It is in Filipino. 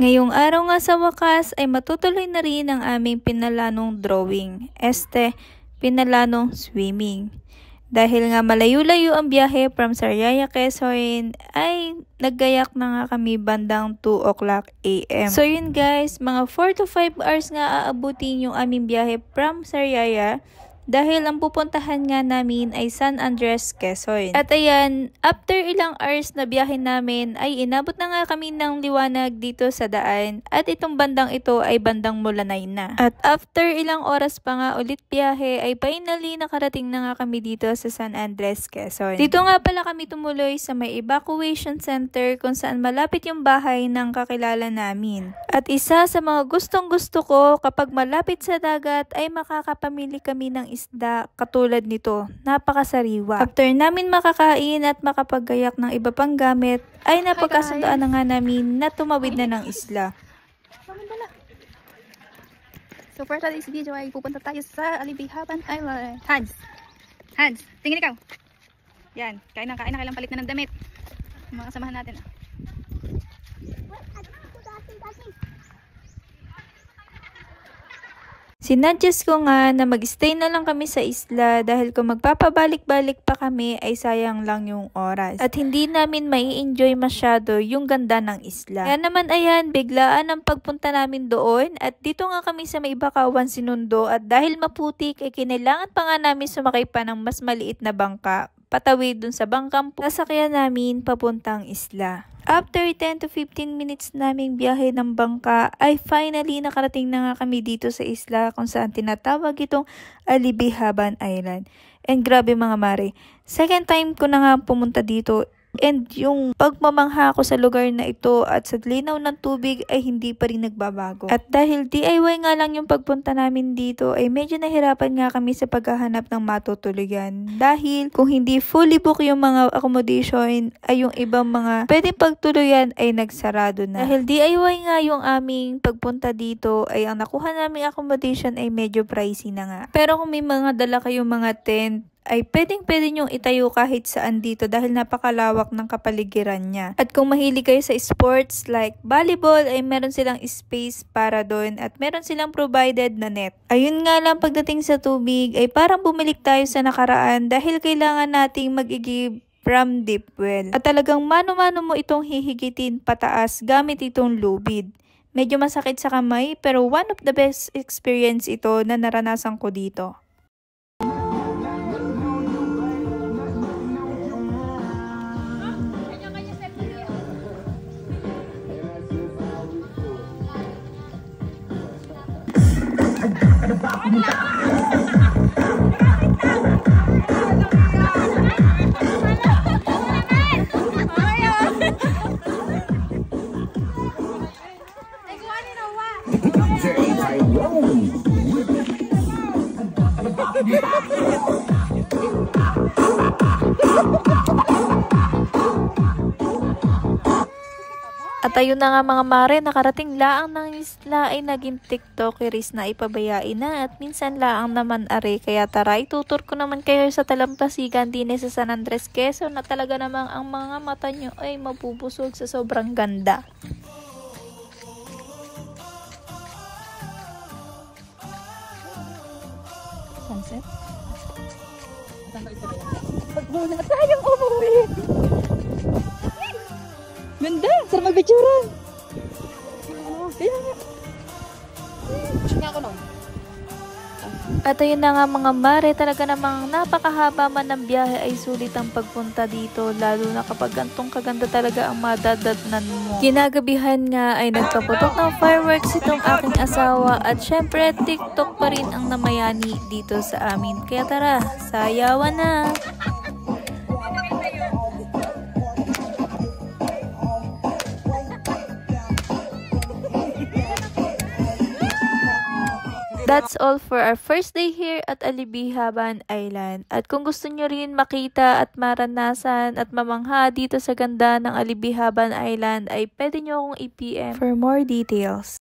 Ngayong araw nga sa wakas ay matutuloy na rin ang aming pinalanong drawing, pinalanong swimming. Dahil nga malayo-layo ang biyahe from Sariaya, Quezon ay naggayak na nga kami bandang 2 o'clock AM. So yun guys, mga 4 to 5 hours nga aabutin yung aming biyahe from Sariaya. Dahil ang pupuntahan nga namin ay San Andres, Quezon. At ayan, after ilang hours na biyahe namin ay inabot na nga kami ng liwanag dito sa daan. At itong bandang ito ay bandang Mulanay na. At after ilang oras pa nga ulit biyahe ay finally nakarating na nga kami dito sa San Andres, Quezon. Dito nga pala kami tumuloy sa may evacuation center kung saan malapit yung bahay ng kakilala namin. At isa sa mga gustong gusto ko kapag malapit sa dagat ay makakapamili kami ng isda katulad nito. Napakasariwa. After namin makakain at makapaggayak ng iba pang gamit, ay napagkasundoan na nga namin na tumawid na ng isla. So for today's video ay pupunta tayo sa Alibihaban Island. Hans, tingin ikaw. Yan, kain na kailang palit na ng damit. Mga kasamahan natin. Sinuggest ko nga na mag-stay na lang kami sa isla dahil kung magpapabalik-balik pa kami ay sayang lang yung oras. At hindi namin mai-enjoy masyado yung ganda ng isla. Kaya naman ayan, biglaan ang pagpunta namin doon at dito nga kami sa may Bakawan sinundo at dahil maputik ay kinailangan pa nga namin sumakay pa ng mas maliit na bangka. Patawid dun sa bangkang nasakyan namin papuntang isla. After 10 to 15 minutes naming biyahe ng bangka ay finally nakarating na nga kami dito sa isla kung saan tinatawag itong Alibihaban Island. And grabe mga mare, second time ko na nga pumunta dito. And yung pagmamangha ko sa lugar na ito at sa linaw ng tubig ay hindi pa rin nagbabago. At dahil DIY nga lang yung pagpunta namin dito ay medyo nahirapan nga kami sa paghahanap ng matutuluyan. Dahil kung hindi fully book yung mga accommodation ay yung ibang mga pwedeng pagtuluyan ay nagsarado na. Dahil DIY nga yung aming pagpunta dito ay ang nakuha naming accommodation ay medyo pricey na nga. Pero kung may mga dala kayong mga tent ay pwede nyong itayo kahit saan dito dahil napakalawak ng kapaligiran niya. At kung mahilig kayo sa sports like volleyball ay meron silang space para doon at meron silang provided na net. Ayun nga lang pagdating sa tubig ay parang bumalik tayo sa nakaraan dahil kailangan nating mag-igib from deep well. At talagang mano-mano mo itong hihigitin pataas gamit itong lubid. Medyo masakit sa kamay pero one of the best experience ito na naranasan ko dito. At ayun na nga mga mare, nakarating laang ng isla ay naging tiktokeris na ipabayain na at minsan laang naman are. Kaya tara, itutur ko naman kayo sa talampasigan din sa San Andres, Quezon na talaga namang ang mga mata nyo ay mabubusog sa sobrang ganda. Sunset? Pag muna tayong umuwi! Ganda! Sarap mag-picturean! At ayun na nga mga mare, talaga namang napakahaba man ng biyahe ay sulit ang pagpunta dito. Lalo na kapag gantong kaganda talaga ang madadatnan mo. Ginagabihan nga ay nagpaputok ng fireworks itong aking asawa. At syempre TikTok pa rin ang namayani dito sa amin. Kaya tara, sayawan na! That's all for our first day here at Alibihaban Island. At kung gusto nyo rin makita at maranasan at mamangha dito sa ganda ng Alibihaban Island ay pwede nyo akong i-PM for more details.